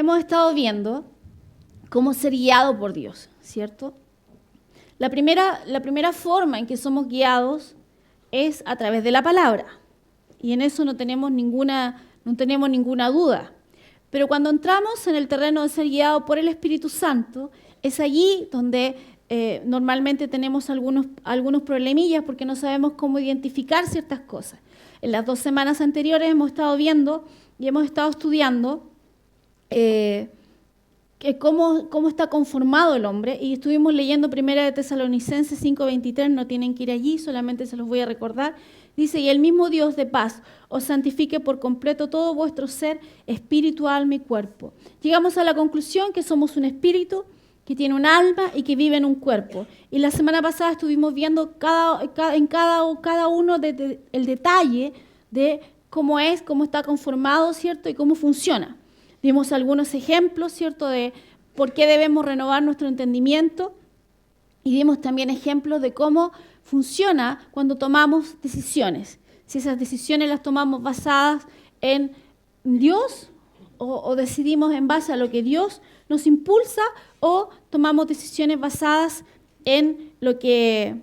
hemos estado viendo cómo ser guiado por Dios, ¿cierto? La primera forma en que somos guiados es a través de la palabra. Y en eso no tenemos ninguna duda. Pero cuando entramos en el terreno de ser guiado por el Espíritu Santo, es allí donde normalmente tenemos algunos problemillas porque no sabemos cómo identificar ciertas cosas. En las 2 semanas anteriores hemos estado viendo y hemos estado estudiando cómo está conformado el hombre, y estuvimos leyendo 1 de Tesalonicenses 5:23, no tienen que ir allí, solamente se los voy a recordar. Dice, y el mismo Dios de paz os santifique por completo todo vuestro ser, espíritu, alma y cuerpo. Llegamos a la conclusión que somos un espíritu que tiene un alma y que vive en un cuerpo. Y la semana pasada estuvimos viendo cada uno el detalle de cómo está conformado, ¿cierto? Y cómo funciona. Dimos algunos ejemplos, ¿cierto?, de por qué debemos renovar nuestro entendimiento, y dimos también ejemplos de cómo funciona cuando tomamos decisiones. Si esas decisiones las tomamos basadas en Dios o decidimos en base a lo que Dios nos impulsa, o tomamos decisiones basadas en lo que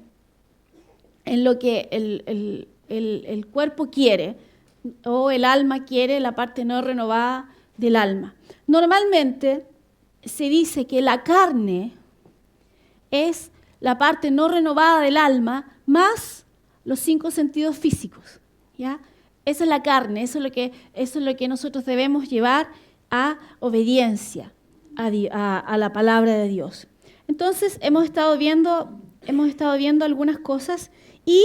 el cuerpo quiere o el alma quiere, la parte no renovada del alma. Normalmente se dice que la carne es la parte no renovada del alma más los 5 sentidos físicos, ¿ya? Esa es la carne, eso es lo que nosotros debemos llevar a obediencia a la palabra de Dios. Entonces hemos estado viendo algunas cosas y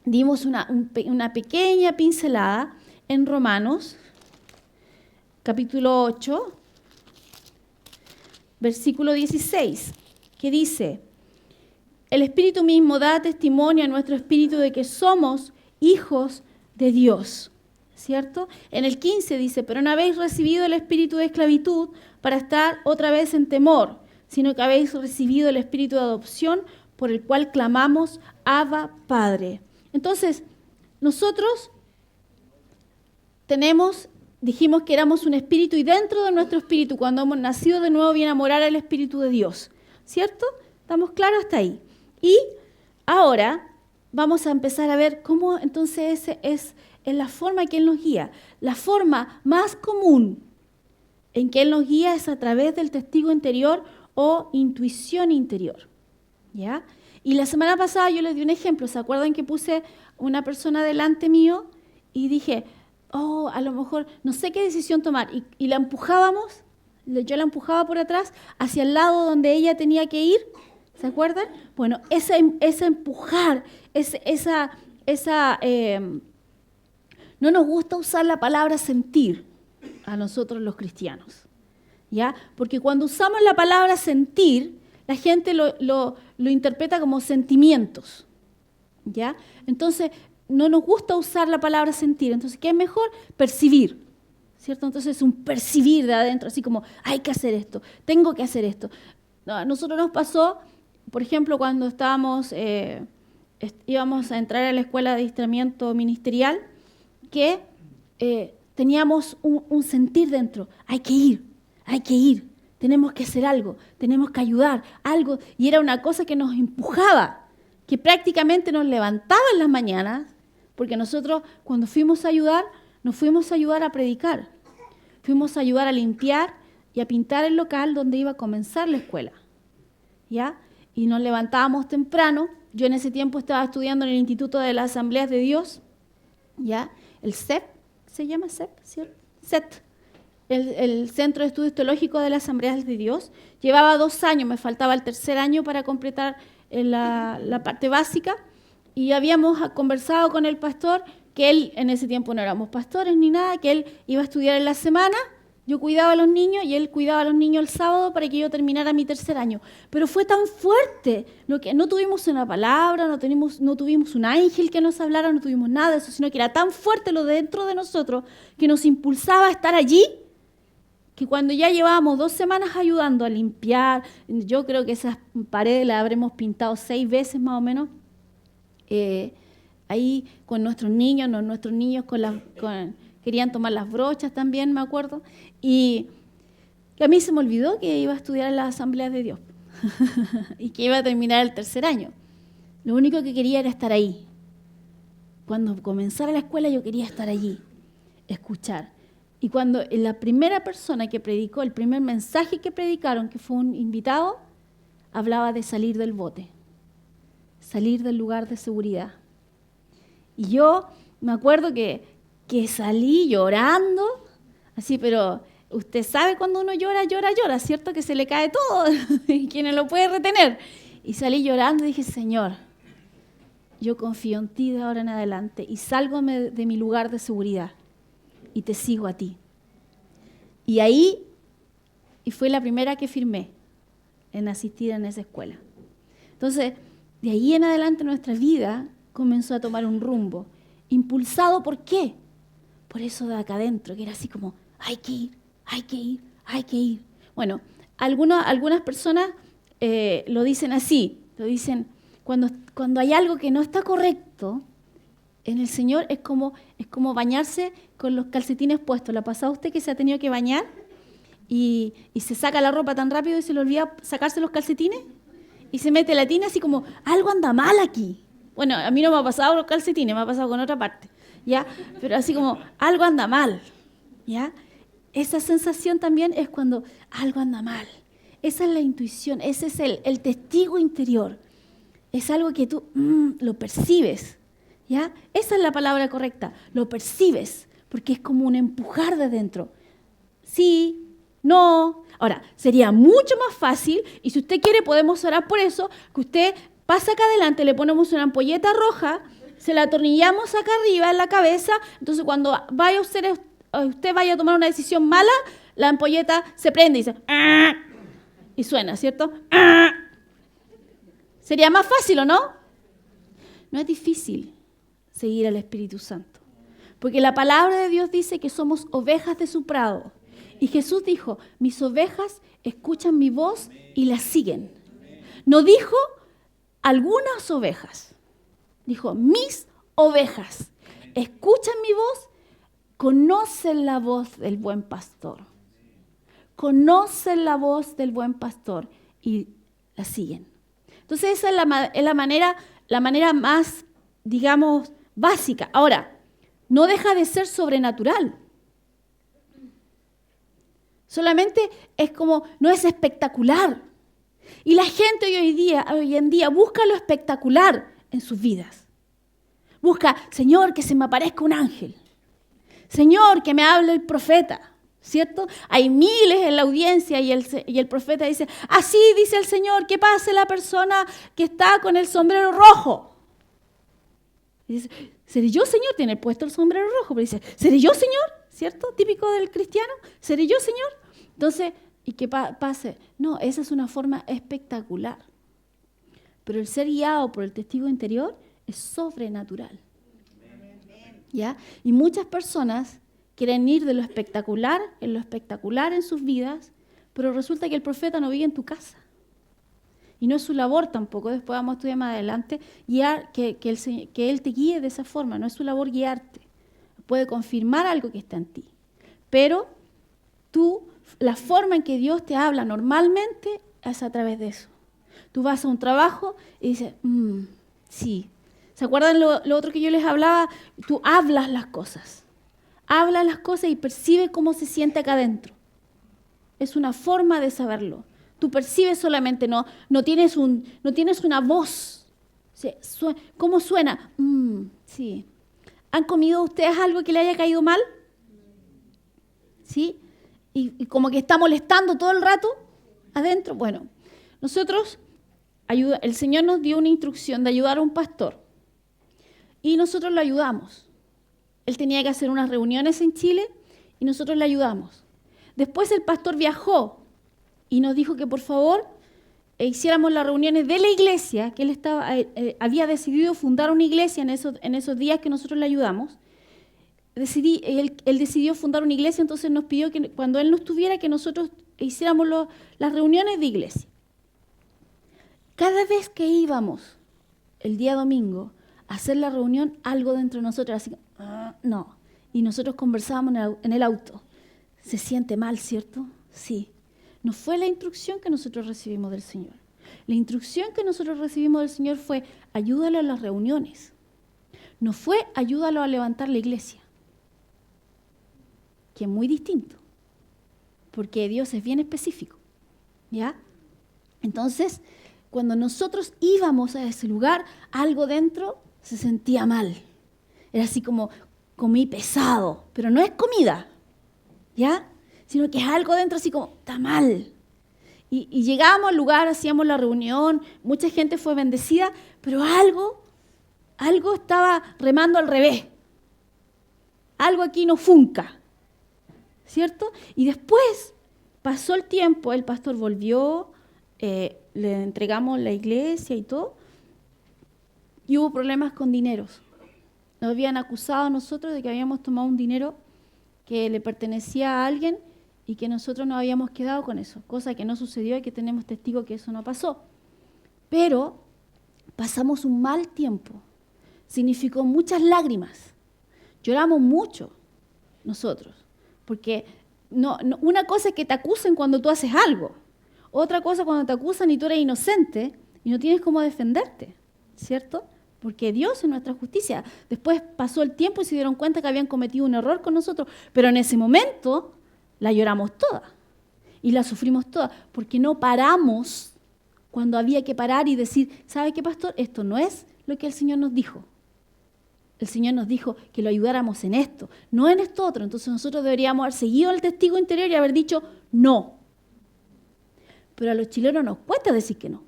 dimos una pequeña pincelada en Romanos, capítulo 8, versículo 16, que dice, el Espíritu mismo da testimonio a nuestro espíritu de que somos hijos de Dios, ¿cierto? En el 15 dice, pero no habéis recibido el espíritu de esclavitud para estar otra vez en temor, sino que habéis recibido el espíritu de adopción por el cual clamamos, Abba, Padre. Entonces, nosotros dijimos que éramos un espíritu, y dentro de nuestro espíritu, cuando hemos nacido de nuevo, viene a morar el Espíritu de Dios, ¿cierto? ¿Estamos claros hasta ahí? Y ahora vamos a empezar a ver cómo entonces es la forma que Él nos guía. La forma más común en que Él nos guía es a través del testigo interior o intuición interior, ¿ya? Y la semana pasada yo les di un ejemplo. ¿Se acuerdan que puse una persona delante mío y dije, a lo mejor no sé qué decisión tomar? Y la empujábamos, yo la empujaba por atrás hacia el lado donde ella tenía que ir. ¿Se acuerdan? Bueno, esa empujar, no nos gusta usar la palabra sentir a nosotros los cristianos, ¿ya? Porque cuando usamos la palabra sentir, la gente lo interpreta como sentimientos, ¿ya? Entonces, no nos gusta usar la palabra sentir. Entonces, ¿qué es mejor? Percibir, ¿cierto? Entonces, es un percibir de adentro, así como, hay que hacer esto, tengo que hacer esto. A nosotros nos pasó, por ejemplo, cuando íbamos a entrar a la escuela de adiestramiento ministerial, que teníamos un sentir dentro, hay que ir, tenemos que hacer algo, tenemos que ayudar, algo, y era una cosa que nos empujaba, que prácticamente nos levantaba en las mañanas, porque nosotros cuando fuimos a ayudar, nos fuimos a ayudar a predicar, fuimos a ayudar a limpiar y a pintar el local donde iba a comenzar la escuela, ¿ya? Y nos levantábamos temprano. Yo en ese tiempo estaba estudiando en el Instituto de las Asambleas de Dios, ¿ya? El CEP, ¿se llama CEP? ¿Cierto? CET, el Centro de Estudios Teológicos de las Asambleas de Dios. Llevaba 2 años, me faltaba el 3er año para completar la parte básica, y habíamos conversado con el pastor, que él, en ese tiempo no éramos pastores ni nada, que él iba a estudiar en la semana, yo cuidaba a los niños y él cuidaba a los niños el sábado para que yo terminara mi 3er año. Pero fue tan fuerte, que no tuvimos una palabra, no tuvimos un ángel que nos hablara, no tuvimos nada de eso, sino que era tan fuerte lo dentro de nosotros que nos impulsaba a estar allí, que cuando ya llevábamos 2 semanas ayudando a limpiar, yo creo que esas paredes las habremos pintado 6 veces más o menos, ahí con nuestros niños querían tomar las brochas también, me acuerdo, y que a mí se me olvidó que iba a estudiar en las Asambleas de Dios y que iba a terminar el 3er año. Lo único que quería era estar ahí. Cuando comenzara la escuela yo quería estar allí, escuchar. Y cuando la primera persona que predicó, el primer mensaje que predicaron, que fue un invitado, hablaba de salir del bote, salir del lugar de seguridad. Y yo me acuerdo que salí llorando, así, pero usted sabe cuando uno llora, ¿cierto? Que se le cae todo y que no lo puede retener. Y salí llorando y dije, Señor, yo confío en ti de ahora en adelante y salgo de mi lugar de seguridad y te sigo a ti. Y ahí, y fue la primera que firmé en asistir en esa escuela. Entonces, de ahí en adelante nuestra vida comenzó a tomar un rumbo. ¿Impulsado por qué? Por eso de acá adentro, que era así como, hay que ir, hay que ir, hay que ir. Bueno, algunas personas lo dicen así, lo dicen, cuando hay algo que no está correcto, en el Señor es como bañarse con los calcetines puestos. ¿Le ha pasado a usted que se ha tenido que bañar y se saca la ropa tan rápido y se le olvida sacarse los calcetines? Y se mete la tina así como, algo anda mal aquí. Bueno, a mí no me ha pasado los calcetines, me ha pasado con otra parte, ¿ya? Pero así como, algo anda mal, ¿ya? Esa sensación también es cuando algo anda mal. Esa es la intuición, ese es el testigo interior. Es algo que tú lo percibes, ¿ya? Esa es la palabra correcta, lo percibes, porque es como un empujar de dentro. Sí, no. Ahora, sería mucho más fácil, y si usted quiere podemos orar por eso, que usted pasa acá adelante, le ponemos una ampolleta roja, se la atornillamos acá arriba en la cabeza, entonces cuando usted vaya a tomar una decisión mala, la ampolleta se prende y dice ¡ah! Y suena, ¿cierto? ¡Ah! ¿Sería más fácil o no? No es difícil seguir al Espíritu Santo, porque la palabra de Dios dice que somos ovejas de su prado. Y Jesús dijo, mis ovejas escuchan mi voz y la siguen. No dijo algunas ovejas, dijo mis ovejas escuchan mi voz, conocen la voz del buen pastor. Conocen la voz del buen pastor y la siguen. Entonces esa es la manera más, digamos, básica. Ahora, no deja de ser sobrenatural. Solamente es como, no es espectacular. Y la gente hoy en día busca lo espectacular en sus vidas. Busca, Señor, que se me aparezca un ángel. Señor, que me hable el profeta. ¿Cierto? Hay miles en la audiencia y el profeta dice, así dice el Señor, que pase la persona que está con el sombrero rojo. Y dice, ¿seré yo, Señor? Tiene puesto el sombrero rojo, pero dice, ¿seré yo, Señor? ¿Cierto? Típico del cristiano. ¿Seré yo, Señor? Entonces, ¿y qué pase? No, esa es una forma espectacular. Pero el ser guiado por el testigo interior es sobrenatural. ¿Ya? Y muchas personas quieren ir de lo espectacular en sus vidas, pero resulta que el profeta no vive en tu casa. Y no es su labor tampoco, después vamos a estudiar más adelante, guiar, que Él te guíe de esa forma, no es su labor guiarte. Puede confirmar algo que está en ti. Pero la forma en que Dios te habla normalmente es a través de eso. Tú vas a un trabajo y dices, sí. ¿Se acuerdan lo otro que yo les hablaba? Tú hablas las cosas. Habla las cosas y percibe cómo se siente acá adentro. Es una forma de saberlo. Tú percibes solamente, no tienes una voz. ¿Cómo suena? Sí. ¿Han comido ustedes algo que le haya caído mal? ¿Sí? Y como que está molestando todo el rato adentro. Bueno, nosotros, el Señor nos dio una instrucción de ayudar a un pastor. Y nosotros lo ayudamos. Él tenía que hacer unas reuniones en Chile y nosotros le ayudamos. Después el pastor viajó y nos dijo que por favor hiciéramos las reuniones de la iglesia, que él había decidido fundar una iglesia en esos días que nosotros le ayudamos. Él decidió fundar una iglesia, entonces nos pidió que cuando él no estuviera que nosotros hiciéramos las reuniones de iglesia. Cada vez que íbamos el día domingo a hacer la reunión, algo dentro de nosotros así, no. Y nosotros conversábamos en el auto. Se siente mal, ¿cierto? Sí. no fue la instrucción que nosotros recibimos del Señor. La instrucción que nosotros recibimos del Señor fue ayúdalo a las reuniones. No fue ayúdalo a levantar la iglesia, que es muy distinto, porque Dios es bien específico, ¿ya? Entonces, cuando nosotros íbamos a ese lugar, algo dentro se sentía mal. Era así como, comí pesado, pero no es comida, ¿ya? Sino que es algo dentro así como, está mal. Y llegábamos al lugar, hacíamos la reunión, mucha gente fue bendecida, pero algo estaba remando al revés. Algo aquí no funca, ¿cierto? Y después pasó el tiempo, el pastor volvió, le entregamos la iglesia y todo, y hubo problemas con dineros. Nos habían acusado a nosotros de que habíamos tomado un dinero que le pertenecía a alguien y que nosotros nos habíamos quedado con eso, cosa que no sucedió y que tenemos testigos que eso no pasó. Pero pasamos un mal tiempo, significó muchas lágrimas, lloramos mucho nosotros, porque una cosa es que te acusen cuando tú haces algo, otra cosa cuando te acusan y tú eres inocente y no tienes cómo defenderte, ¿cierto? Porque Dios es nuestra justicia. Después pasó el tiempo y se dieron cuenta que habían cometido un error con nosotros, pero en ese momento la lloramos toda y la sufrimos toda, porque no paramos cuando había que parar y decir, ¿sabe qué, pastor? Esto no es lo que el Señor nos dijo. El Señor nos dijo que lo ayudáramos en esto, no en esto otro. Entonces nosotros deberíamos haber seguido al testigo interior y haber dicho no. Pero a los chilenos nos cuesta decir que no,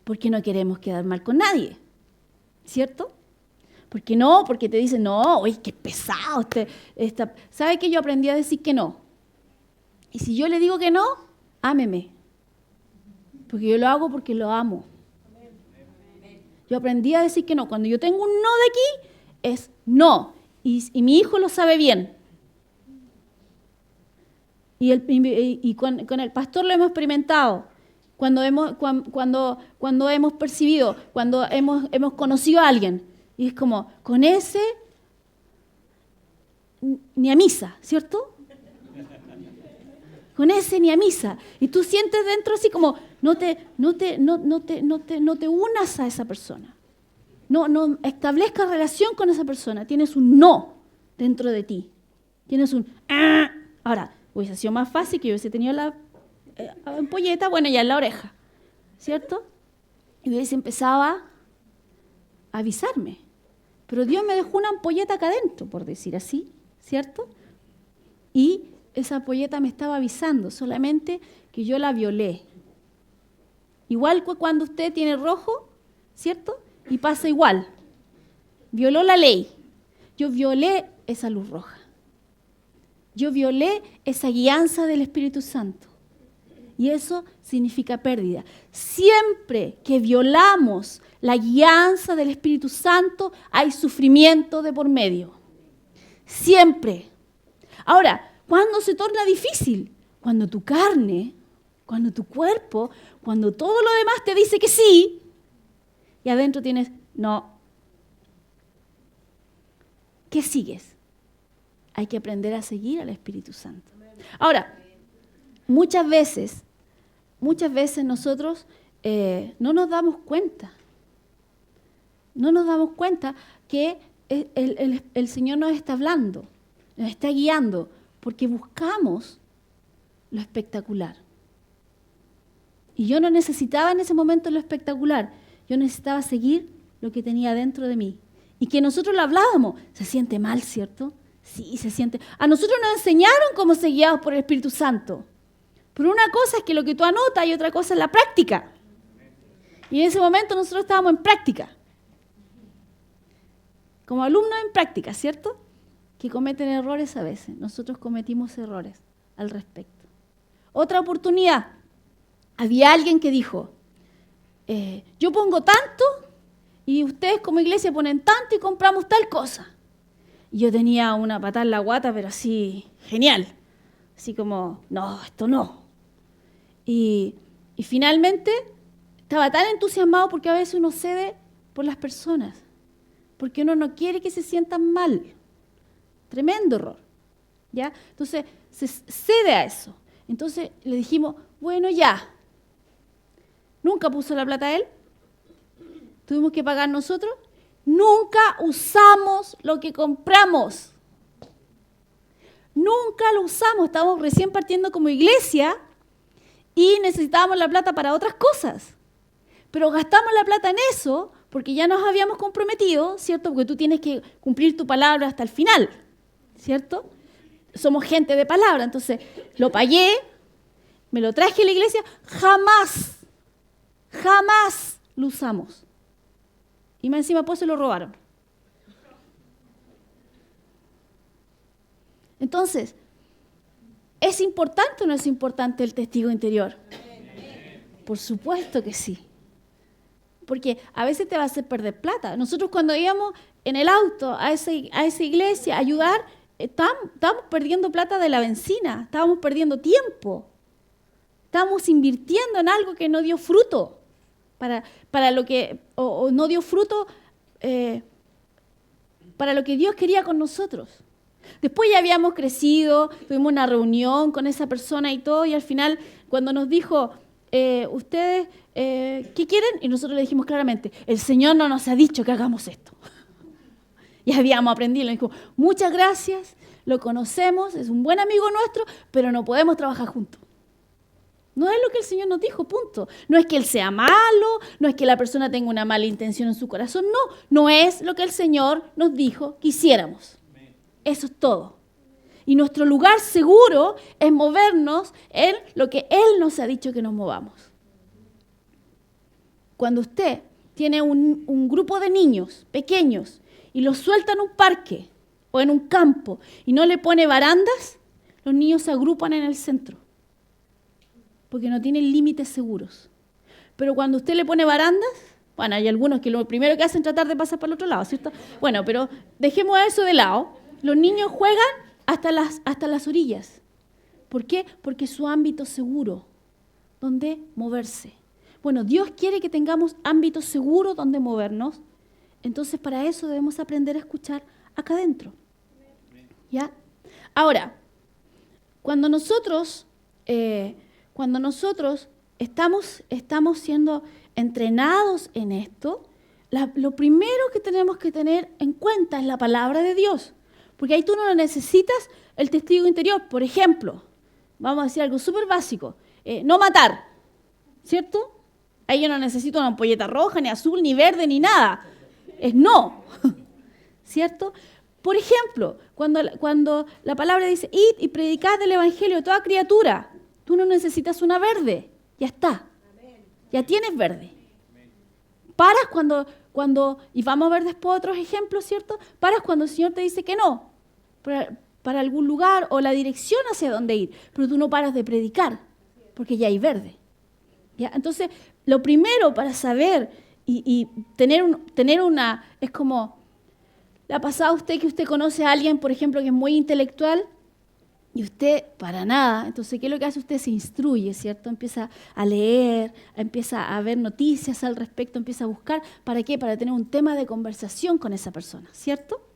porque no queremos quedar mal con nadie, ¿cierto? Porque no, porque te dicen, no, oye, qué pesado. ¿Sabe qué? Yo aprendí a decir que no. Y si yo le digo que no, ámeme. Porque yo lo hago porque lo amo. Yo aprendí a decir que no. Cuando yo tengo un no de aquí, es no. Y mi hijo lo sabe bien. Y con el pastor lo hemos experimentado. Cuando hemos percibido, cuando hemos conocido a alguien. Y es como, con ese, ni a misa, ¿cierto? Con ese ni a misa. Y tú sientes dentro así como, no te unas a esa persona. No establezcas relación con esa persona. Tienes un no dentro de ti. Tienes un Ahora, hubiese sido más fácil que yo hubiese tenido la ampolleta, bueno, ya en la oreja, ¿cierto? Y hubiese empezado a avisarme. Pero Dios me dejó una ampolleta acá adentro, por decir así, ¿cierto? Y esa ampolleta me estaba avisando, solamente que yo la violé. Igual que cuando usted tiene rojo, ¿cierto? Y pasa igual. Violó la ley. Yo violé esa luz roja. Yo violé esa guianza del Espíritu Santo. Y eso significa pérdida. Siempre que violamos la guianza del Espíritu Santo, hay sufrimiento de por medio. Siempre. Ahora, ¿cuándo se torna difícil? Cuando tu carne, cuando tu cuerpo, cuando todo lo demás te dice que sí, y adentro tienes, no. ¿Qué sigues? Hay que aprender a seguir al Espíritu Santo. Ahora, muchas veces nosotros no nos damos cuenta. No nos damos cuenta que el Señor nos está hablando, nos está guiando, porque buscamos lo espectacular. Y yo no necesitaba en ese momento lo espectacular, yo necesitaba seguir lo que tenía dentro de mí. Y que nosotros lo hablábamos, se siente mal, ¿cierto? Sí, se siente. A nosotros nos enseñaron cómo ser guiados por el Espíritu Santo. Pero una cosa es que lo que tú anotas y otra cosa es la práctica. Y en ese momento nosotros estábamos en práctica. Como alumnos en práctica, ¿cierto? Que cometen errores a veces. Nosotros cometimos errores al respecto. Otra oportunidad. Había alguien que dijo, yo pongo tanto y ustedes como iglesia ponen tanto y compramos tal cosa. Y yo tenía una patada en la guata, pero así, genial. Así como, no, esto no. Y finalmente estaba tan entusiasmado porque a veces uno cede por las personas. Porque uno no quiere que se sientan mal. Tremendo error. ¿Ya? Entonces, se cede a eso. Entonces le dijimos, bueno, ya. Nunca puso la plata él. Tuvimos que pagar nosotros. Nunca usamos lo que compramos. Nunca lo usamos. Estábamos recién partiendo como iglesia y necesitábamos la plata para otras cosas. Pero gastamos la plata en eso porque ya nos habíamos comprometido, ¿cierto? Porque tú tienes que cumplir tu palabra hasta el final, ¿cierto? Somos gente de palabra. Entonces, lo pagué, me lo traje a la iglesia, jamás lo usamos. Y más encima pues se lo robaron. Entonces, ¿es importante o no es importante el testigo interior? Por supuesto que sí. Porque a veces te va a hacer perder plata. Nosotros cuando íbamos en el auto a esa iglesia a ayudar, estábamos perdiendo plata de la benzina, estábamos perdiendo tiempo. Estábamos invirtiendo en algo que no dio fruto. Para lo que, o no dio fruto para lo que Dios quería con nosotros. Después ya habíamos crecido, tuvimos una reunión con esa persona y todo, y al final cuando nos dijo, ¿ustedes qué quieren? Y nosotros le dijimos claramente, el Señor no nos ha dicho que hagamos esto. Y habíamos aprendido, le dijo, muchas gracias, lo conocemos, es un buen amigo nuestro, pero no podemos trabajar juntos. No es lo que el Señor nos dijo, punto. No es que Él sea malo, no es que la persona tenga una mala intención en su corazón, no es lo que el Señor nos dijo que hiciéramos. Eso es todo. Y nuestro lugar seguro es movernos en lo que Él nos ha dicho que nos movamos. Cuando usted tiene un grupo de niños pequeños y los suelta en un parque o en un campo y no le pone barandas, los niños se agrupan en el centro. Porque no tienen límites seguros. Pero cuando usted le pone barandas, bueno, hay algunos que lo primero que hacen es tratar de pasar para el otro lado, ¿cierto? Bueno, pero dejemos eso de lado. Los niños juegan hasta las orillas. ¿Por qué? Porque es su ámbito seguro, donde moverse. Bueno, Dios quiere que tengamos ámbitos seguros donde movernos. Entonces, para eso debemos aprender a escuchar acá adentro. ¿Ya? Ahora, cuando nosotros estamos siendo entrenados en esto, lo primero que tenemos que tener en cuenta es la palabra de Dios. Porque ahí tú no necesitas el testigo interior. Por ejemplo, vamos a decir algo súper básico, no matar, ¿cierto? Ahí yo no necesito una ampolleta roja, ni azul, ni verde, ni nada. Es no, ¿cierto? Por ejemplo, cuando la palabra dice, id y predicad el evangelio a toda criatura, tú no necesitas una verde, ya está, ya tienes verde. Paras cuando, y vamos a ver después otros ejemplos, ¿cierto? Paras cuando el Señor te dice que no, para algún lugar o la dirección hacia dónde ir, pero tú no paras de predicar, porque ya hay verde. ¿Ya? Entonces, lo primero para saber y tener una, es como, ¿le ha pasado a usted que usted conoce a alguien, por ejemplo, que es muy intelectual? Y usted, para nada. Entonces, ¿qué es lo que hace? Usted se instruye, ¿cierto? Empieza a leer, empieza a ver noticias al respecto, empieza a buscar. ¿Para qué? Para tener un tema de conversación con esa persona, ¿cierto?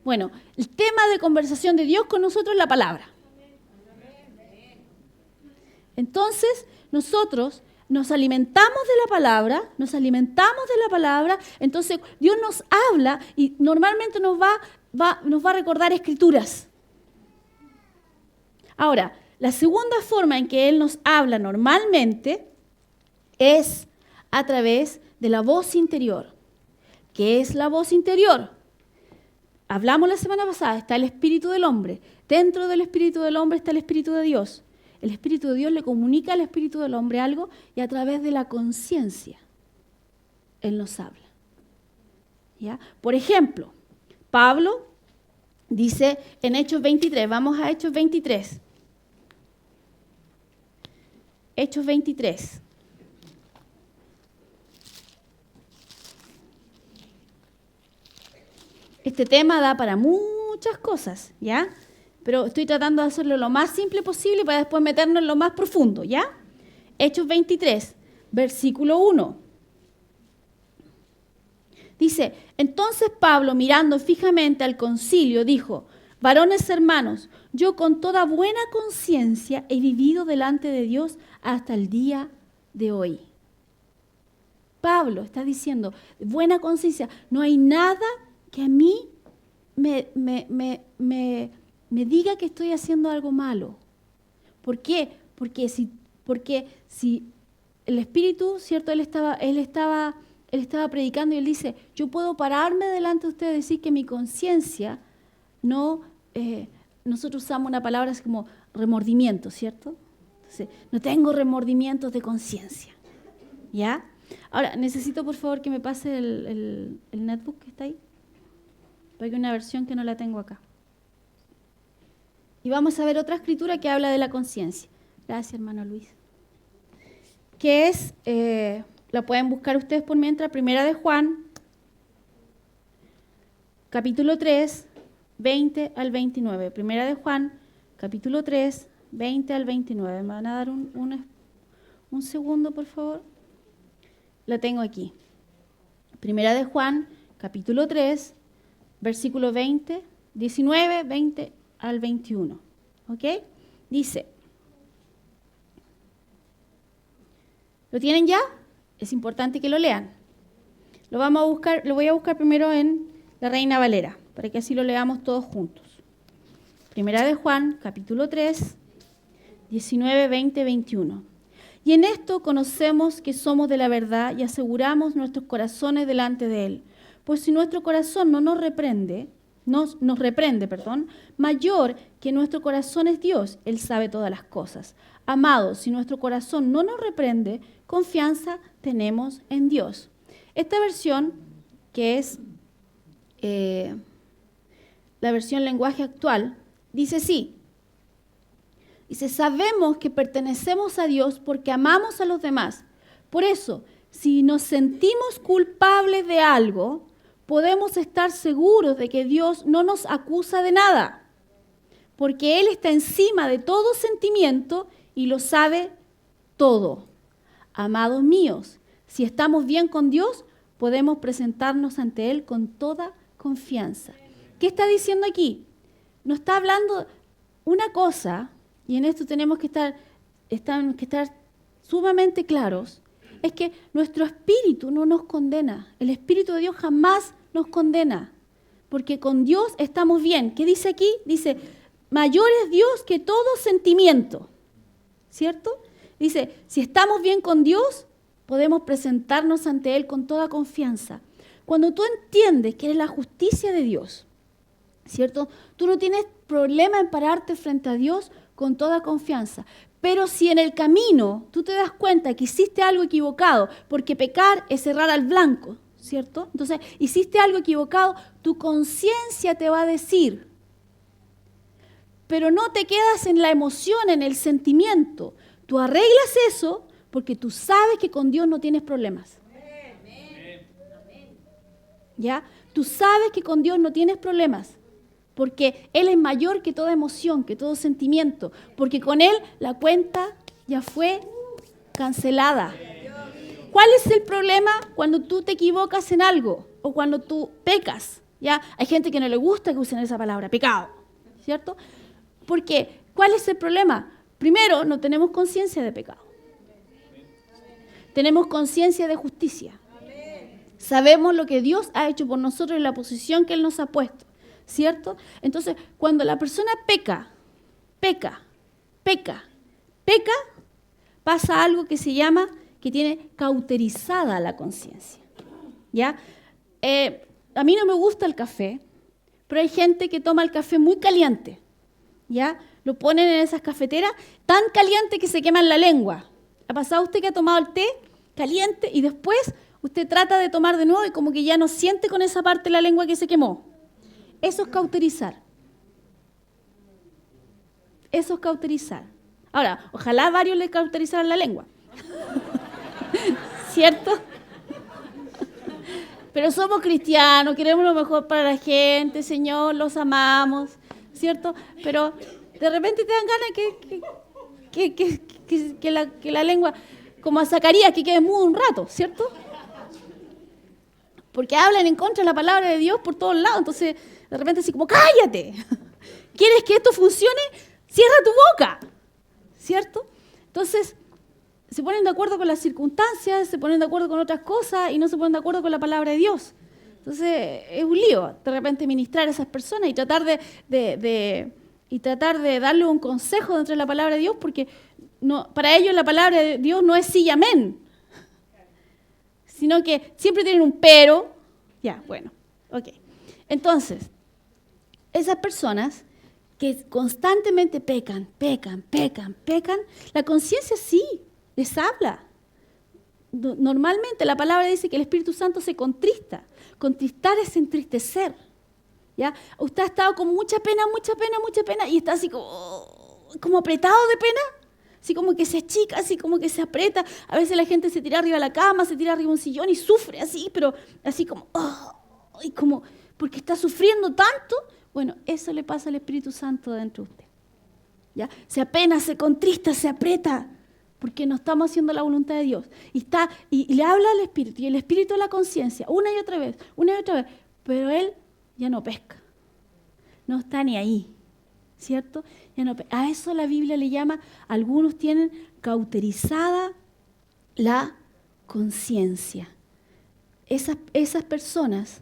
Bueno, el tema de conversación de Dios con nosotros es la palabra. Entonces, nosotros nos alimentamos de la palabra, entonces Dios nos habla y normalmente nos va a recordar escrituras. Ahora, la segunda forma en que Él nos habla normalmente es a través de la voz interior. ¿Qué es la voz interior? Hablamos la semana pasada, está el espíritu del hombre. Dentro del espíritu del hombre está el espíritu de Dios. El espíritu de Dios le comunica al espíritu del hombre algo y a través de la conciencia Él nos habla. ¿Ya? Por ejemplo, Pablo dice en Hechos 23, vamos a Hechos 23. Hechos 23. Este tema da para muchas cosas, ¿ya? Pero estoy tratando de hacerlo lo más simple posible para después meternos en lo más profundo, ¿ya? Hechos 23, versículo 1. Dice, entonces Pablo, mirando fijamente al concilio, dijo, Varones hermanos, yo con toda buena conciencia he vivido delante de Dios hasta el día de hoy. Pablo está diciendo, buena conciencia, no hay nada que a mí me diga que estoy haciendo algo malo. ¿Por qué? Porque si el Espíritu, ¿cierto? Él estaba predicando y él dice, yo puedo pararme delante de ustedes y decir que mi conciencia no, nosotros usamos una palabra así como remordimiento, ¿cierto? Entonces, no tengo remordimientos de conciencia, ¿ya? Ahora, necesito por favor que me pase el netbook que está ahí, porque hay una versión que no la tengo acá. Y vamos a ver otra escritura que habla de la conciencia. Gracias, hermano Luis. Que es, la pueden buscar ustedes por mientras, Primera de Juan, capítulo 3, 20 al 29. Primera de Juan, capítulo 3, 20 al 29. ¿Me van a dar un segundo, por favor? La tengo aquí. Primera de Juan, capítulo 3, versículo 19, 20 al 21. ¿Ok? Dice, ¿lo tienen ya? Es importante que lo lean. Lo voy a buscar primero en la Reina Valera, para que así lo leamos todos juntos. Primera de Juan, capítulo 3, 19, 20, 21. Y en esto conocemos que somos de la verdad y aseguramos nuestros corazones delante de Él. Pues si nuestro corazón no nos reprende, mayor que nuestro corazón es Dios, Él sabe todas las cosas. Amados, si nuestro corazón no nos reprende, confianza tenemos en Dios. Esta versión, que es la versión lenguaje actual, dice así. Dice, sabemos que pertenecemos a Dios porque amamos a los demás. Por eso, si nos sentimos culpables de algo, podemos estar seguros de que Dios no nos acusa de nada, porque Él está encima de todo sentimiento y lo sabe todo. Amados míos, si estamos bien con Dios, podemos presentarnos ante Él con toda confianza. ¿Qué está diciendo aquí? No está hablando una cosa, y en esto tenemos que estar sumamente claros, es que nuestro espíritu no nos condena. El Espíritu de Dios jamás nos condena, porque con Dios estamos bien. ¿Qué dice aquí? Dice, mayor es Dios que todo sentimiento, ¿cierto? Dice, si estamos bien con Dios, podemos presentarnos ante Él con toda confianza. Cuando tú entiendes que eres la justicia de Dios, ¿cierto? Tú no tienes problema en pararte frente a Dios con toda confianza. Pero si en el camino tú te das cuenta que hiciste algo equivocado, porque pecar es errar al blanco, ¿cierto? Entonces, hiciste algo equivocado, tu conciencia te va a decir, pero no te quedas en la emoción, en el sentimiento. Tú arreglas eso porque tú sabes que con Dios no tienes problemas. ¿Ya? Tú sabes que con Dios no tienes problemas. Porque Él es mayor que toda emoción, que todo sentimiento. Porque con Él la cuenta ya fue cancelada. ¿Cuál es el problema cuando tú te equivocas en algo? O cuando tú pecas. ¿Ya? Hay gente que no le gusta que usen esa palabra, pecado. ¿Cierto? Porque, ¿cuál es el problema? Primero, no tenemos conciencia de pecado. Tenemos conciencia de justicia. Sabemos lo que Dios ha hecho por nosotros y la posición que Él nos ha puesto. ¿Cierto? Entonces, cuando la persona peca, pasa algo que se llama, que tiene cauterizada la conciencia. ¿Ya? A mí no me gusta el café, pero hay gente que toma el café muy caliente. ¿Ya? Lo ponen en esas cafeteras tan caliente que se queman la lengua. ¿Ha pasado usted que ha tomado el té caliente y después usted trata de tomar de nuevo y como que ya no siente con esa parte de la lengua que se quemó? Eso es cauterizar. Eso es cauterizar. Ahora, ojalá a varios les cauterizaran la lengua. ¿Cierto? Pero somos cristianos, queremos lo mejor para la gente, Señor, los amamos, ¿cierto? Pero de repente te dan ganas que la lengua, como a Zacarías, que quede mudo un rato, ¿cierto? Porque hablan en contra de la palabra de Dios por todos lados, entonces de repente así como, ¡cállate! ¿Quieres que esto funcione? Cierra tu boca, ¿cierto? Entonces, se ponen de acuerdo con las circunstancias, se ponen de acuerdo con otras cosas y no se ponen de acuerdo con la palabra de Dios. Entonces, es un lío de repente ministrar a esas personas y tratar de darle un consejo dentro de la palabra de Dios, porque para ellos la palabra de Dios no es sí y amén, sino que siempre tienen un pero. Ya, bueno, ok. Entonces, esas personas que constantemente pecan, la conciencia sí les habla. Normalmente la palabra dice que el Espíritu Santo se contrista. Contristar es entristecer. ¿Ya? Usted ha estado con mucha pena y está así como apretado de pena, así como que se achica, así como que se aprieta. A veces la gente se tira arriba de la cama, se tira arriba de un sillón y sufre así, pero así como, y como porque está sufriendo tanto. Bueno, eso le pasa al Espíritu Santo dentro de usted. ¿Ya? Se apena, se contrista, se aprieta, porque no estamos haciendo la voluntad de Dios. Y le habla al Espíritu, y el Espíritu a la conciencia, una y otra vez, pero él ya no pesca, no está ni ahí, ¿cierto? A eso la Biblia le llama, algunos tienen cauterizada la conciencia. Esas personas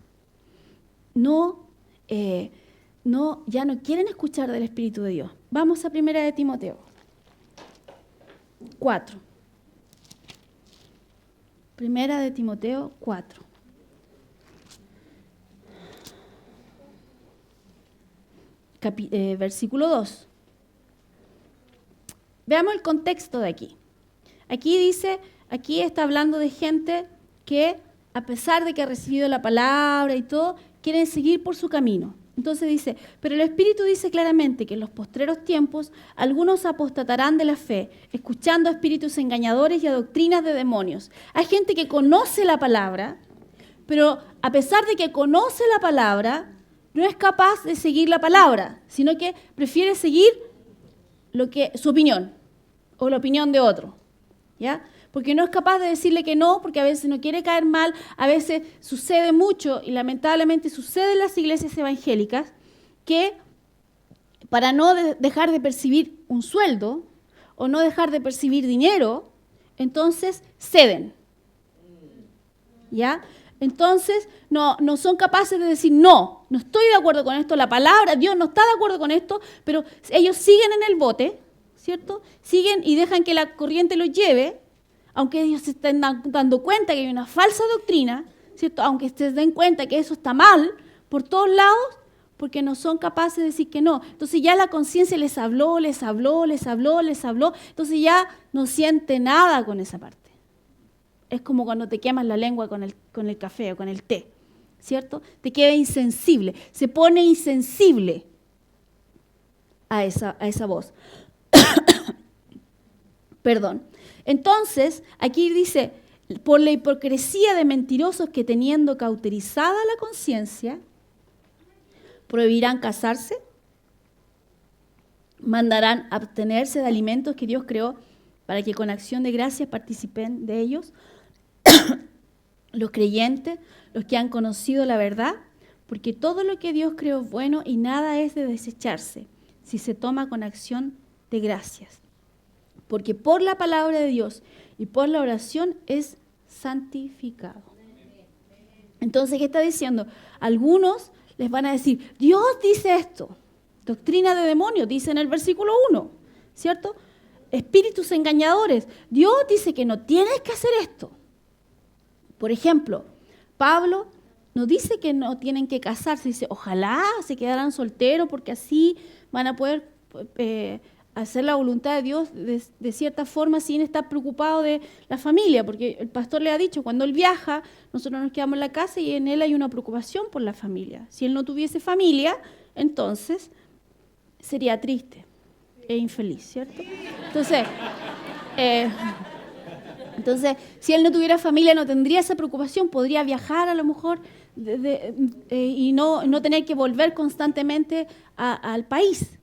ya no quieren escuchar del Espíritu de Dios. Vamos a 1 de Timoteo 4. 1 de Timoteo 4. Versículo 2. Veamos el contexto de aquí. Aquí está hablando de gente que, a pesar de que ha recibido la palabra y todo, quieren seguir por su camino. Entonces dice, pero el Espíritu dice claramente que en los postreros tiempos algunos apostatarán de la fe, escuchando a espíritus engañadores y a doctrinas de demonios. Hay gente que conoce la palabra, pero a pesar de que conoce la palabra, no es capaz de seguir la palabra, sino que prefiere seguir su opinión o la opinión de otro, ¿ya? Porque no es capaz de decirle que no, porque a veces no quiere caer mal, a veces sucede mucho, y lamentablemente sucede en las iglesias evangélicas, que para no dejar de percibir un sueldo o no dejar de percibir dinero, entonces ceden, ¿ya? Entonces no son capaces de decir no estoy de acuerdo con esto, la palabra, Dios no está de acuerdo con esto, pero ellos siguen en el bote, ¿cierto? Siguen y dejan que la corriente los lleve, aunque ellos se estén dando cuenta que hay una falsa doctrina, ¿cierto? Aunque se den cuenta que eso está mal por todos lados, porque no son capaces de decir que no. Entonces ya la conciencia les habló, entonces ya no siente nada con esa parte. Es como cuando te quemas la lengua con el café o con el té, ¿cierto? Te queda insensible, se pone insensible a esa voz. Perdón. Entonces, aquí dice, por la hipocresía de mentirosos que teniendo cauterizada la conciencia, prohibirán casarse, mandarán abstenerse de alimentos que Dios creó para que con acción de gracias participen de ellos, los creyentes, los que han conocido la verdad, porque todo lo que Dios creó es bueno y nada es de desecharse si se toma con acción de gracias. Porque por la palabra de Dios y por la oración es santificado. Entonces, ¿qué está diciendo? Algunos les van a decir, Dios dice esto, doctrina de demonios, dice en el versículo 1, ¿cierto? Espíritus engañadores, Dios dice que no tienes que hacer esto. Por ejemplo, Pablo no dice que no tienen que casarse, dice, ojalá se quedaran solteros porque así van a poder hacer la voluntad de Dios de cierta forma sin estar preocupado de la familia, porque el pastor le ha dicho, cuando él viaja, nosotros nos quedamos en la casa y en él hay una preocupación por la familia. Si él no tuviese familia, entonces sería triste e infeliz, ¿cierto? Entonces, si él no tuviera familia, no tendría esa preocupación, podría viajar a lo mejor y no tener que volver constantemente al país.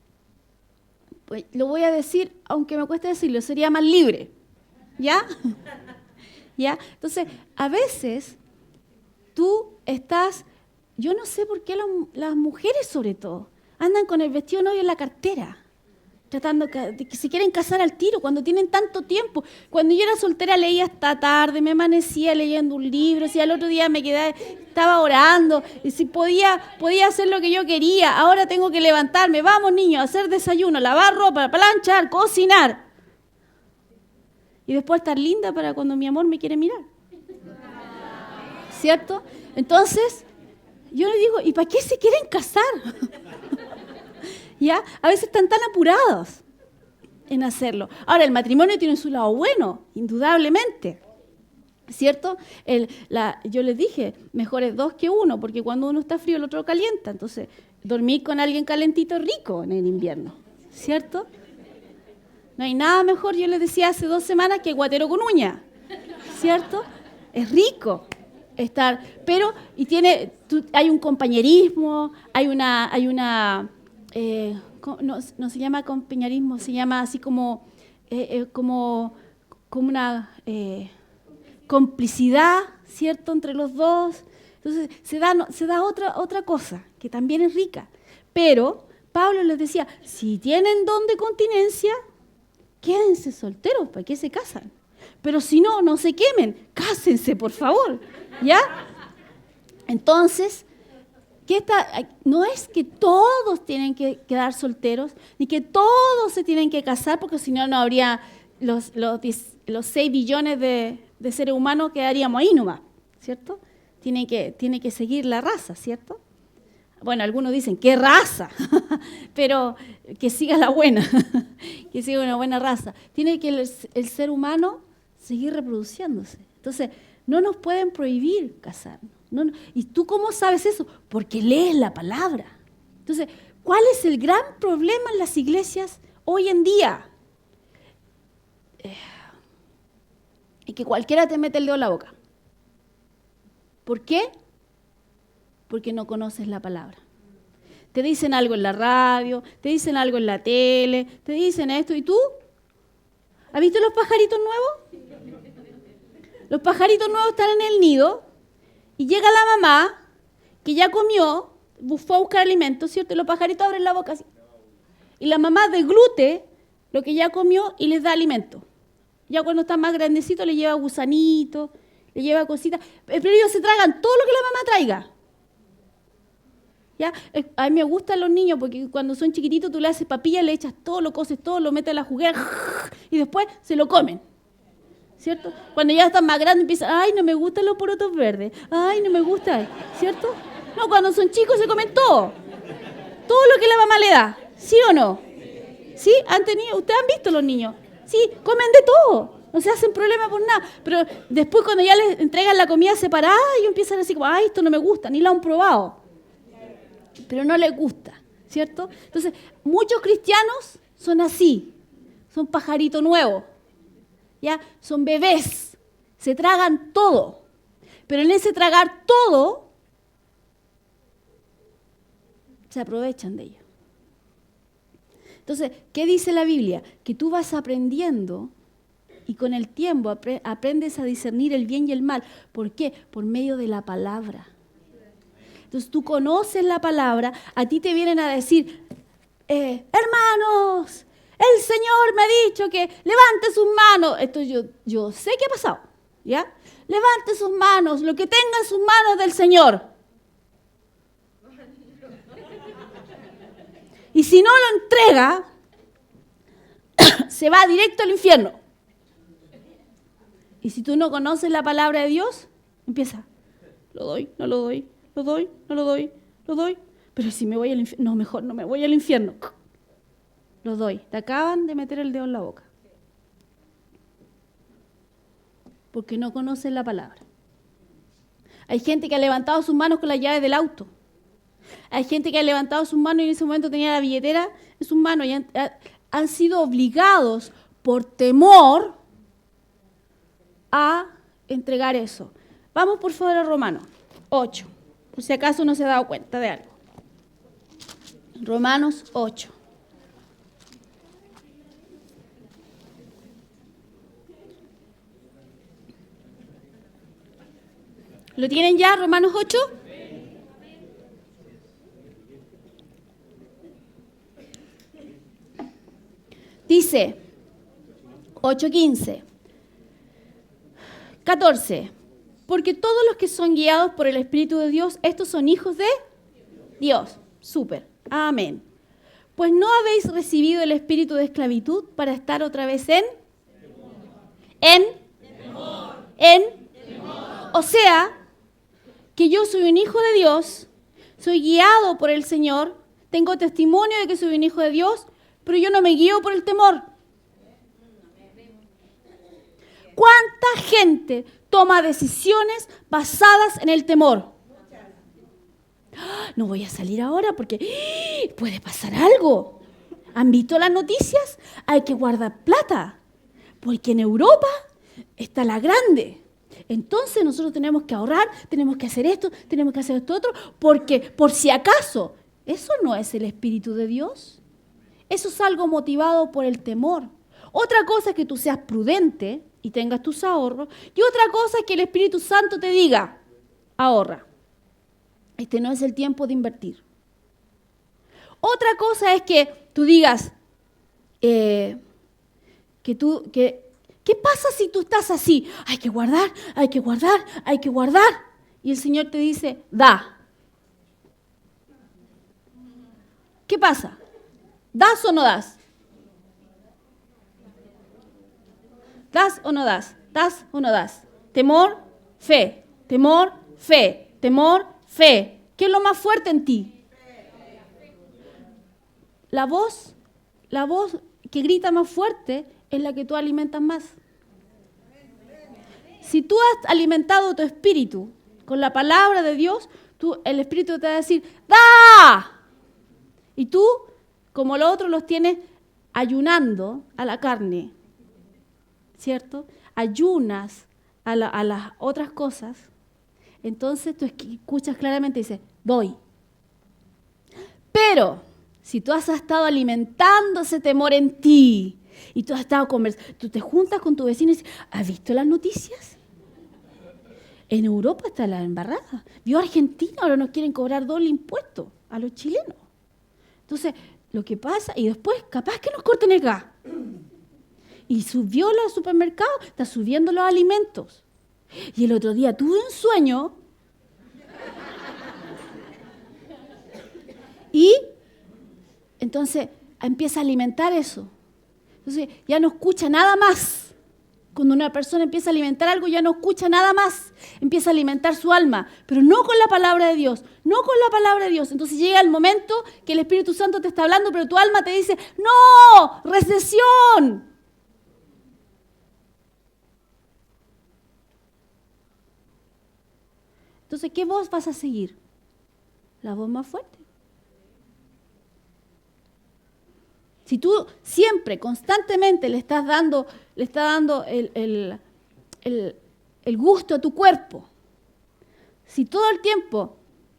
Pues, lo voy a decir, aunque me cueste decirlo, sería más libre, ¿ya? ¿Ya? Entonces, a veces tú estás, yo no sé por qué las mujeres sobre todo, Andan con el vestido novio en la cartera, tratando de que se quieren casar al tiro cuando tienen tanto tiempo. Cuando yo era soltera leía hasta tarde, me amanecía leyendo un libro, si al otro día me quedaba, estaba orando, y si podía hacer lo que yo quería. Ahora tengo que levantarme, vamos niños, a hacer desayuno, lavar ropa, planchar, cocinar. Y después estar linda para cuando mi amor me quiere mirar. ¿Cierto? Entonces, yo le digo, ¿y para qué se quieren casar? ¿Ya? A veces están tan apurados en hacerlo. Ahora, el matrimonio tiene su lado bueno, indudablemente. ¿Cierto? Yo les dije, mejor es 2 que 1, porque cuando uno está frío el otro calienta. Entonces, dormir con alguien calentito es rico en el invierno. ¿Cierto? No hay nada mejor, yo les decía hace 2 semanas, que guatero con uña. ¿Cierto? Es rico estar, pero hay un compañerismo, no se llama compañerismo, se llama así como una complicidad, ¿cierto?, entre los dos. Entonces se da otra cosa que también es rica. Pero Pablo les decía, si tienen don de continencia, quédense solteros, ¿para qué se casan? Pero si no, no se quemen, cásense, por favor, ¿ya? Entonces, no es que todos tienen que quedar solteros, ni que todos se tienen que casar, porque si no, no habría los 6 billones de seres humanos, quedaríamos ahí nomás, ¿cierto? Tiene que seguir la raza, ¿cierto? Bueno, algunos dicen, ¿qué raza? Pero que siga la buena, que siga una buena raza. Tiene que el ser humano seguir reproduciéndose. Entonces, no nos pueden prohibir casarnos. ¿Y tú cómo sabes eso? Porque lees la palabra. Entonces, ¿cuál es el gran problema en las iglesias hoy en día? Y que cualquiera te mete el dedo en la boca. ¿Por qué? Porque no conoces la palabra. Te dicen algo en la radio, te dicen algo en la tele, te dicen esto, ¿y tú? ¿Has visto los pajaritos nuevos? Los pajaritos nuevos están en el nido y llega la mamá que ya comió, fue a buscar alimento, ¿cierto? Y los pajaritos abren la boca así. Y la mamá deglute lo que ya comió y les da alimento. Ya cuando están más grandecitos le lleva gusanitos, le lleva cositas, pero ellos se tragan todo lo que la mamá traiga. ¿Ya? A mí me gustan los niños porque cuando son chiquititos tú le haces papilla, le echas todo, lo coces todo, lo metes a la juguera y después se lo comen. ¿Cierto? Cuando ya están más grandes empiezan, ay, no me gustan los porotos verdes, ay, no me gusta, ¿cierto? No, cuando son chicos se comen todo lo que la mamá le da, ¿sí o no? ¿Sí? ¿Ustedes han visto los niños? Sí, comen de todo, no se hacen problema por nada, pero después cuando ya les entregan la comida separada, ellos empiezan así como, ay, esto no me gusta, ni lo han probado, pero no les gusta, ¿cierto? Entonces, muchos cristianos son así, son pajaritos nuevos. ¿Ya? Son bebés, se tragan todo, pero en ese tragar todo se aprovechan de ello. Entonces, ¿qué dice la Biblia? Que tú vas aprendiendo y con el tiempo aprendes a discernir el bien y el mal. ¿Por qué? Por medio de la palabra. Entonces tú conoces la palabra, a ti te vienen a decir, hermanos, el Señor me ha dicho que levante sus manos. Esto yo sé que ha pasado, ¿ya? Levante sus manos, lo que tenga en sus manos del Señor. Y si no lo entrega, se va directo al infierno. Y si tú no conoces la palabra de Dios, empieza, lo doy, no lo doy, lo doy, no lo doy, lo doy. Pero si me voy al infierno, no, mejor no me voy al infierno. Lo doy. Te acaban de meter el dedo en la boca. Porque no conocen la palabra. Hay gente que ha levantado sus manos con las llaves del auto. Hay gente que ha levantado sus manos y en ese momento tenía la billetera en sus manos y han sido obligados por temor a entregar eso. Vamos por favor a Romanos 8, por si acaso no se ha dado cuenta de algo. Romanos 8. ¿Lo tienen ya, Romanos 8? Dice 8:15, 14. Porque todos los que son guiados por el Espíritu de Dios, estos son hijos de Dios. Súper. Amén. Pues no habéis recibido el espíritu de esclavitud para estar otra vez en. O sea, que yo soy un hijo de Dios, soy guiado por el Señor, tengo testimonio de que soy un hijo de Dios, pero yo no me guío por el temor. ¿Cuánta gente toma decisiones basadas en el temor? No voy a salir ahora porque puede pasar algo. ¿Han visto las noticias? Hay que guardar plata, porque en Europa está la grande. Entonces nosotros tenemos que ahorrar, tenemos que hacer esto, tenemos que hacer esto otro, porque por si acaso, eso no es el Espíritu de Dios. Eso es algo motivado por el temor. Otra cosa es que tú seas prudente y tengas tus ahorros, y otra cosa es que el Espíritu Santo te diga, ahorra. Este no es el tiempo de invertir. Otra cosa es que tú digas, ¿qué pasa si tú estás así? Hay que guardar, hay que guardar, hay que guardar. Y el Señor te dice, da. ¿Qué pasa? ¿Das o no das? ¿Das o no das? ¿Das o no das? Temor, fe. Temor, fe. Temor, fe. ¿Qué es lo más fuerte en ti? La voz que grita más fuerte es la que tú alimentas más. Si tú has alimentado tu espíritu con la palabra de Dios, el espíritu te va a decir, ¡da! Y tú, como los otros los tienes ayunando a la carne, ¿cierto? Ayunas a las otras cosas. Entonces tú escuchas claramente y dices, doy. Pero si tú has estado alimentando ese temor en ti y tú has estado conversando, tú te juntas con tu vecino y dices, ¿has visto las noticias? En Europa está la embarrada. Vio Argentina, ahora nos quieren cobrar doble impuesto a los chilenos. Entonces, lo que pasa, y después capaz que nos corten el gas. Y subió los supermercados, está subiendo los alimentos. Y el otro día tuve un sueño y entonces empieza a alimentar eso. Entonces ya no escucha nada más. Cuando una persona empieza a alimentar algo, ya no escucha nada más. Empieza a alimentar su alma, pero no con la palabra de Dios, no con la palabra de Dios. Entonces llega el momento que el Espíritu Santo te está hablando, pero tu alma te dice, ¡no! ¡Recesión! Entonces, ¿qué voz vas a seguir? La voz más fuerte. Si tú siempre, constantemente le estás dando el gusto a tu cuerpo, si todo el tiempo,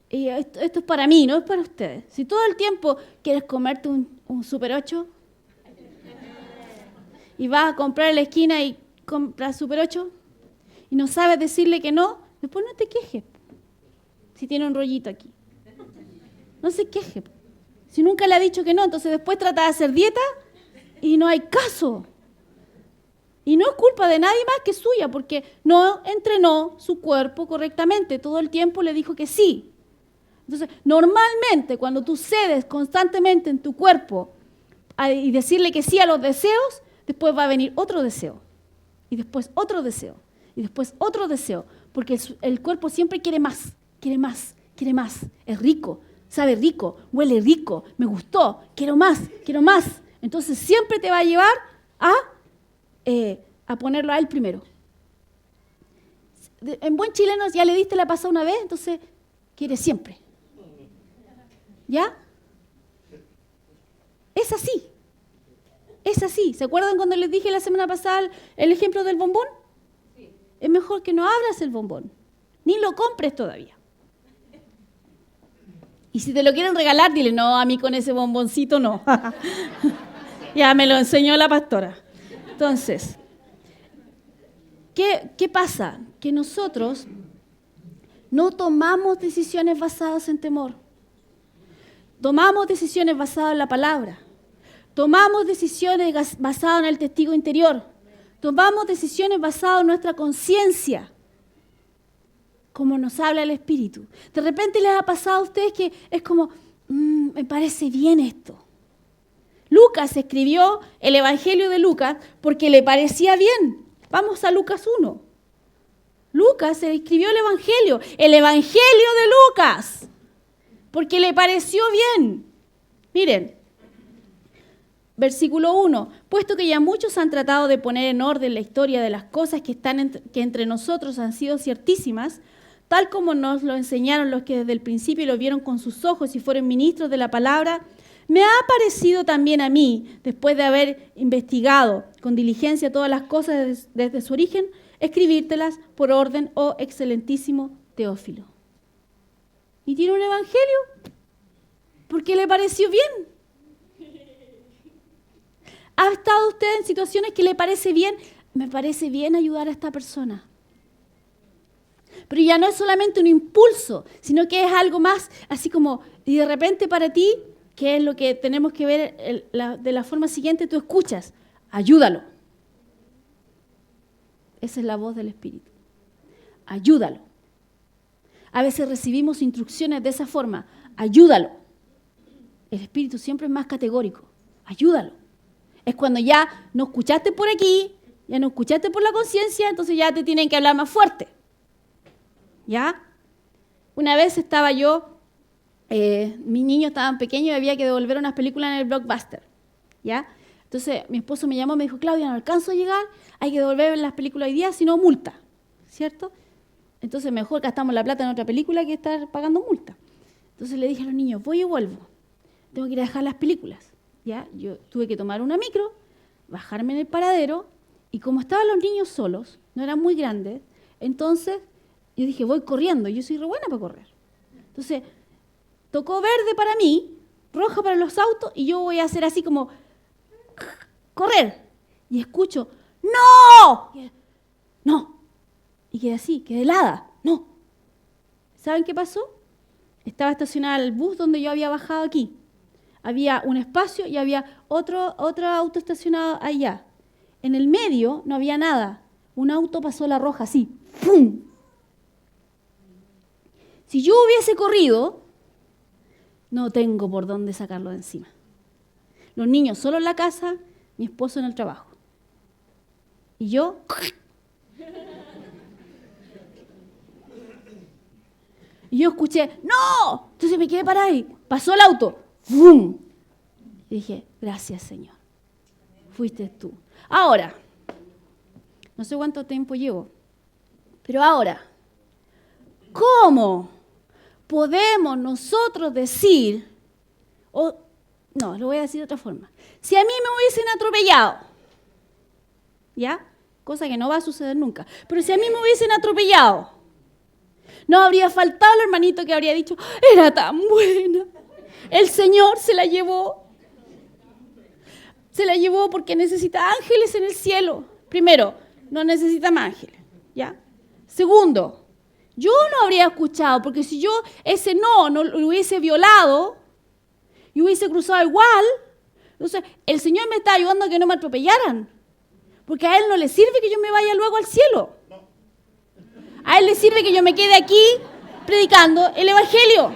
y esto es para mí, no es para ustedes, si todo el tiempo quieres comerte un Super 8 y vas a comprar en la esquina y compras Super 8 y no sabes decirle que no, después no te quejes si tiene un rollito aquí. No se queje. Si nunca le ha dicho que no, entonces después trata de hacer dieta y no hay caso. Y no es culpa de nadie más que suya, porque no entrenó su cuerpo correctamente. Todo el tiempo le dijo que sí. Entonces, normalmente cuando tú cedes constantemente en tu cuerpo y decirle que sí a los deseos, después va a venir otro deseo. Y después otro deseo. Y después otro deseo. Porque el cuerpo siempre quiere más, quiere más, quiere más. Es rico. Sabe rico, huele rico, me gustó, quiero más, quiero más. Entonces siempre te va a llevar a ponerlo a él primero. En buen chileno ya le diste la pasada una vez, entonces quiere siempre. ¿Ya? Es así. Es así. ¿Se acuerdan cuando les dije la semana pasada el ejemplo del bombón? Sí. Es mejor que no abras el bombón, ni lo compres todavía. Y si te lo quieren regalar, dile, no, a mí con ese bomboncito no. Ya me lo enseñó la pastora. Entonces, ¿qué pasa? Que nosotros no tomamos decisiones basadas en temor. Tomamos decisiones basadas en la palabra. Tomamos decisiones basadas en el testigo interior. Tomamos decisiones basadas en nuestra conciencia, como nos habla el Espíritu. De repente les ha pasado a ustedes que es como, me parece bien esto. Lucas escribió el Evangelio de Lucas porque le parecía bien. Vamos a Lucas 1. Lucas escribió el Evangelio de Lucas, porque le pareció bien. Miren, versículo 1. Puesto que ya muchos han tratado de poner en orden la historia de las cosas que entre nosotros han sido ciertísimas, tal como nos lo enseñaron los que desde el principio lo vieron con sus ojos y fueron ministros de la palabra, me ha parecido también a mí, después de haber investigado con diligencia todas las cosas desde su origen, escribírtelas por orden, oh excelentísimo Teófilo. ¿Y tiene un evangelio? Porque le pareció bien. ¿Ha estado usted en situaciones que le parece bien? Me parece bien ayudar a esta persona. Pero ya no es solamente un impulso, sino que es algo más, así como, y de repente para ti, que es lo que tenemos que ver de la forma siguiente, tú escuchas, ayúdalo. Esa es la voz del Espíritu. Ayúdalo. A veces recibimos instrucciones de esa forma, ayúdalo. El Espíritu siempre es más categórico, ayúdalo. Es cuando ya no escuchaste por aquí, ya no escuchaste por la conciencia, entonces ya te tienen que hablar más fuerte. ¿Ya? Una vez estaba yo, mis niños estaban pequeños y había que devolver unas películas en el Blockbuster. ¿Ya? Entonces mi esposo me llamó y me dijo, Claudia, no alcanzo a llegar, hay que devolver las películas hoy día, si no multa. ¿Cierto? Entonces mejor gastamos la plata en otra película que estar pagando multa. Entonces le dije a los niños, voy y vuelvo. Tengo que ir a dejar las películas. ¿Ya? Yo tuve que tomar una micro, bajarme en el paradero, y como estaban los niños solos, no eran muy grandes, entonces yo dije, voy corriendo, yo soy re buena para correr. Entonces, tocó verde para mí, roja para los autos, y yo voy a hacer así como, correr. Y escucho, ¡no! No. Y quedé así, quedé helada, no. ¿Saben qué pasó? Estaba estacionada el bus donde yo había bajado aquí. Había un espacio y había otro auto estacionado allá. En el medio no había nada. Un auto pasó la roja así, ¡pum! Si yo hubiese corrido, no tengo por dónde sacarlo de encima. Los niños solo en la casa, mi esposo en el trabajo. Y yo... Y yo escuché, ¡no! Entonces me quedé parada ahí. Pasó el auto. ¡Bum! Y dije, gracias, Señor. Fuiste tú. Ahora, no sé cuánto tiempo llevo, pero ahora, ¿cómo podemos nosotros decir, no, lo voy a decir de otra forma, si a mí me hubiesen atropellado, ¿ya? Cosa que no va a suceder nunca, pero si a mí me hubiesen atropellado, no habría faltado el hermanito que habría dicho, era tan buena, el Señor se la llevó porque necesita ángeles en el cielo. Primero, no necesita más ángeles, ¿ya? Segundo, yo no habría escuchado, porque si yo ese no lo hubiese violado y hubiese cruzado igual, entonces el Señor me está ayudando a que no me atropellaran, porque a Él no le sirve que yo me vaya luego al cielo. A Él le sirve que yo me quede aquí predicando el Evangelio,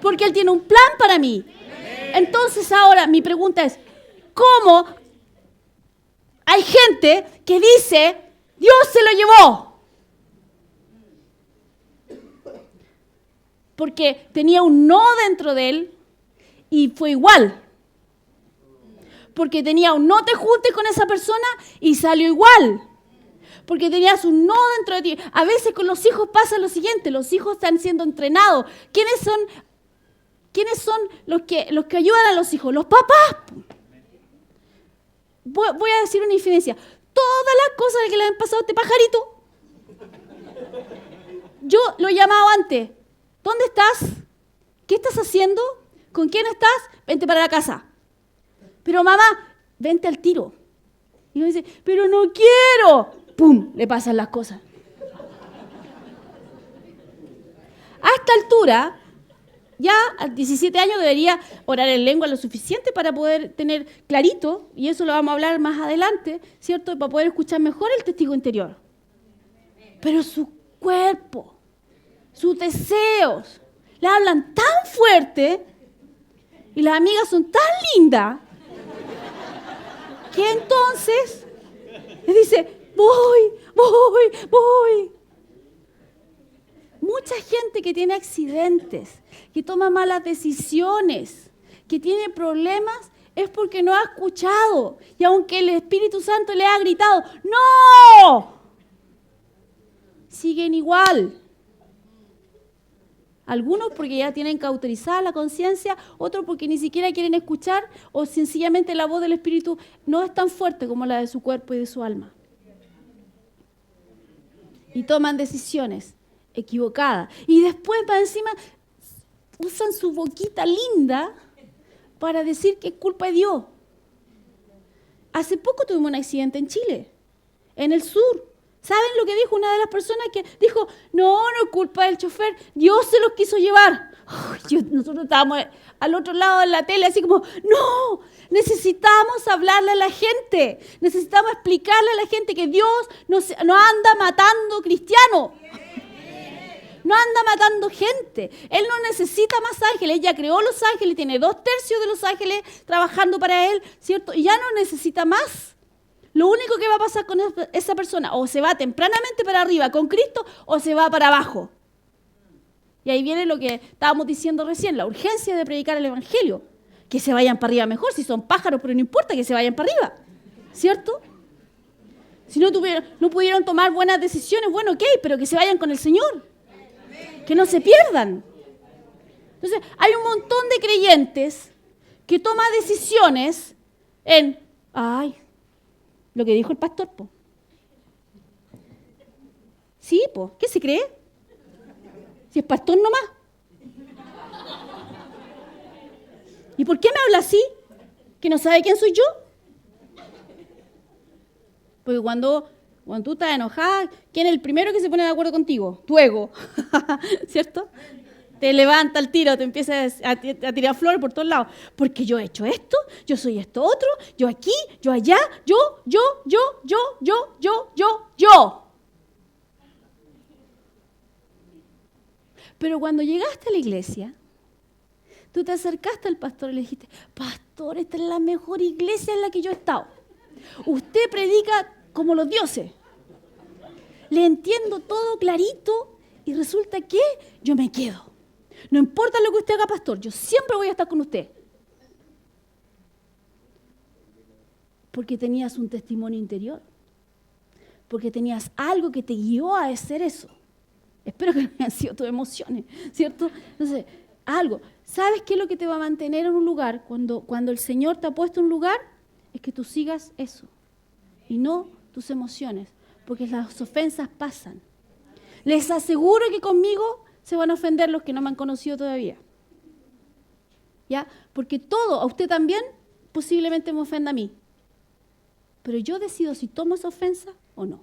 porque Él tiene un plan para mí. Entonces ahora mi pregunta es, ¿cómo hay gente que dice, Dios se lo llevó? Porque tenía un no dentro de él y fue igual. Porque tenía un no te juntes con esa persona y salió igual. Porque tenías un no dentro de ti. A veces con los hijos pasa lo siguiente, los hijos están siendo entrenados. ¿Quiénes son los que ayudan a los hijos? Los papás. Voy a decir una infidencia. Todas las cosas que le han pasado a este pajarito, yo lo he llamado antes. ¿Dónde estás? ¿Qué estás haciendo? ¿Con quién estás? Vente para la casa. Pero mamá, vente al tiro. Y uno dice, pero no quiero. ¡Pum! Le pasan las cosas. A esta altura, ya a 17 años debería orar en lengua lo suficiente para poder tener clarito, y eso lo vamos a hablar más adelante, ¿cierto? Para poder escuchar mejor el testigo interior. Pero su cuerpo, sus deseos, le hablan tan fuerte y las amigas son tan lindas que entonces le dice, voy. Mucha gente que tiene accidentes, que toma malas decisiones, que tiene problemas, es porque no ha escuchado. Y aunque el Espíritu Santo le ha gritado, ¡no!, siguen igual. Algunos porque ya tienen cauterizada la conciencia, otros porque ni siquiera quieren escuchar, o sencillamente la voz del Espíritu no es tan fuerte como la de su cuerpo y de su alma. Y toman decisiones equivocadas. Y después, para encima, usan su boquita linda para decir que es culpa de Dios. Hace poco tuvimos un accidente en Chile, en el sur. ¿Saben lo que dijo una de las personas que dijo, no es culpa del chofer, Dios se los quiso llevar? Nosotros estábamos al otro lado de la tele así como, no, necesitamos hablarle a la gente, necesitamos explicarle a la gente que Dios no anda matando cristianos, no anda matando gente. Él no necesita más ángeles, Él ya creó los ángeles, tiene 2/3 de los ángeles trabajando para Él, ¿cierto? Y ya no necesita más. Lo único que va a pasar con esa persona, o se va tempranamente para arriba con Cristo, o se va para abajo. Y ahí viene lo que estábamos diciendo recién, la urgencia de predicar el Evangelio. Que se vayan para arriba mejor, si son pájaros, pero no importa que se vayan para arriba, ¿cierto? Si no pudieron tomar buenas decisiones, bueno, ok, pero que se vayan con el Señor. Que no se pierdan. Entonces, hay un montón de creyentes que toman decisiones en, lo que dijo el pastor, po. Sí, po, ¿qué se cree? Si es pastor nomás. ¿Y por qué me habla así? ¿Que no sabe quién soy yo? Porque cuando tú estás enojada, ¿quién es el primero que se pone de acuerdo contigo? Tu ego, ¿cierto? Te levanta el tiro, te empiezas a tirar flores por todos lados. Porque yo he hecho esto, yo soy esto otro, yo aquí, yo allá, yo. Pero cuando llegaste a la iglesia, tú te acercaste al pastor y le dijiste, pastor, esta es la mejor iglesia en la que yo he estado. Usted predica como los dioses. Le entiendo todo clarito y resulta que yo me quedo. No importa lo que usted haga, pastor, yo siempre voy a estar con usted. Porque tenías un testimonio interior. Porque tenías algo que te guió a hacer eso. Espero que no hayan sido tus emociones, ¿cierto? Entonces, algo. ¿Sabes qué es lo que te va a mantener en un lugar? Cuando el Señor te ha puesto en un lugar, es que tú sigas eso. Y no tus emociones. Porque las ofensas pasan. Les aseguro que conmigo se van a ofender los que no me han conocido todavía. ¿Ya? Porque todo, a usted también, posiblemente me ofenda a mí. Pero yo decido si tomo esa ofensa o no.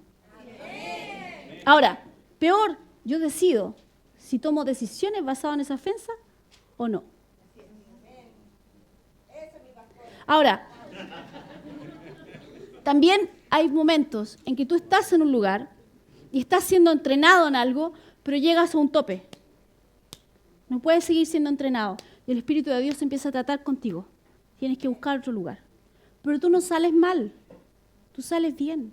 Ahora, peor, yo decido si tomo decisiones basadas en esa ofensa o no. Ahora, también hay momentos en que tú estás en un lugar y estás siendo entrenado en algo, pero llegas a un tope. No puedes seguir siendo entrenado. Y el Espíritu de Dios empieza a tratar contigo. Tienes que buscar otro lugar. Pero tú no sales mal. Tú sales bien.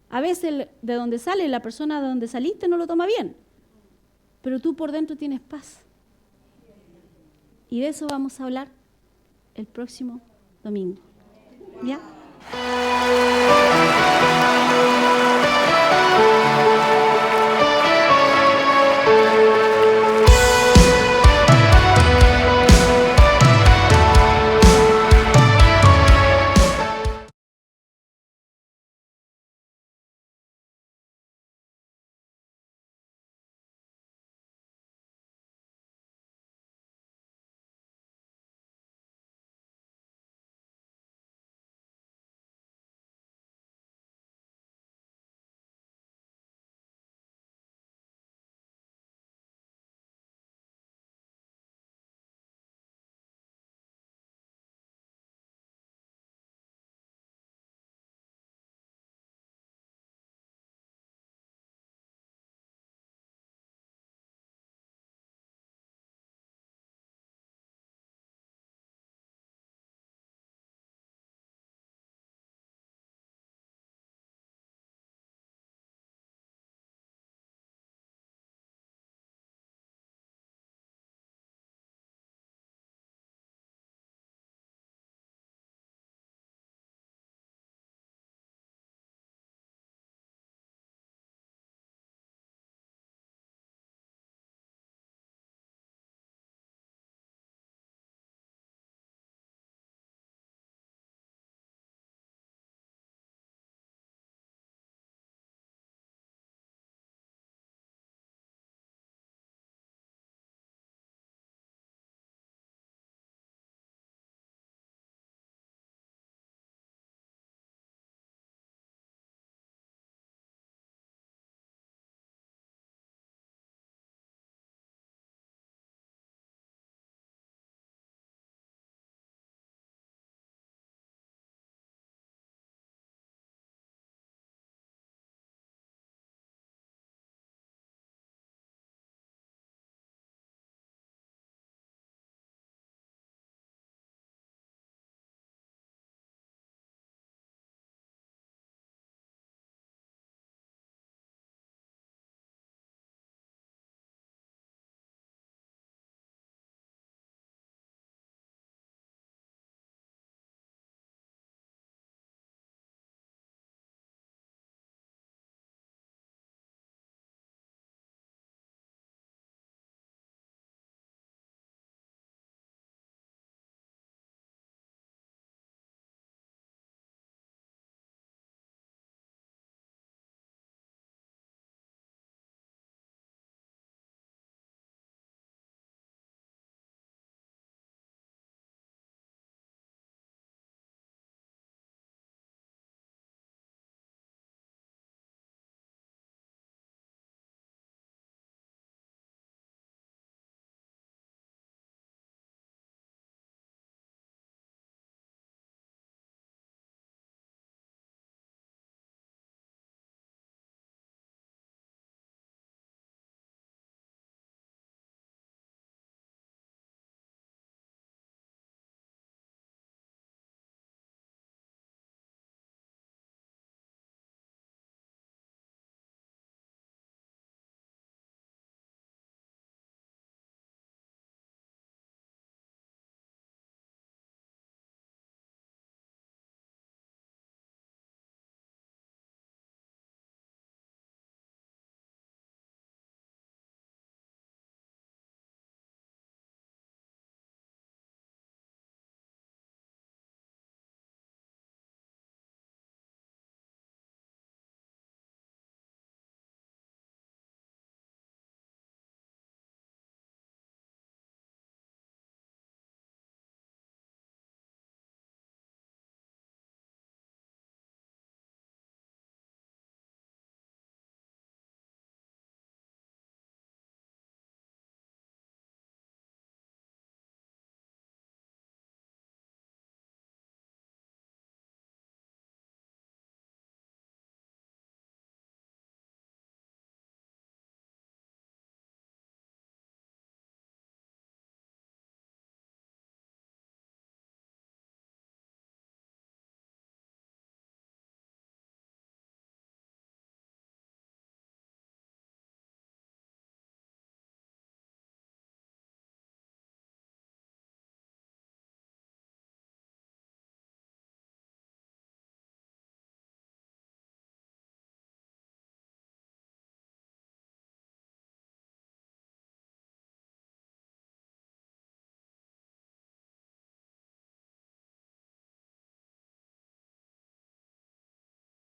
A veces de donde sale, la persona de donde saliste no lo toma bien. Pero tú por dentro tienes paz. Y de eso vamos a hablar el próximo domingo. ¿Ya?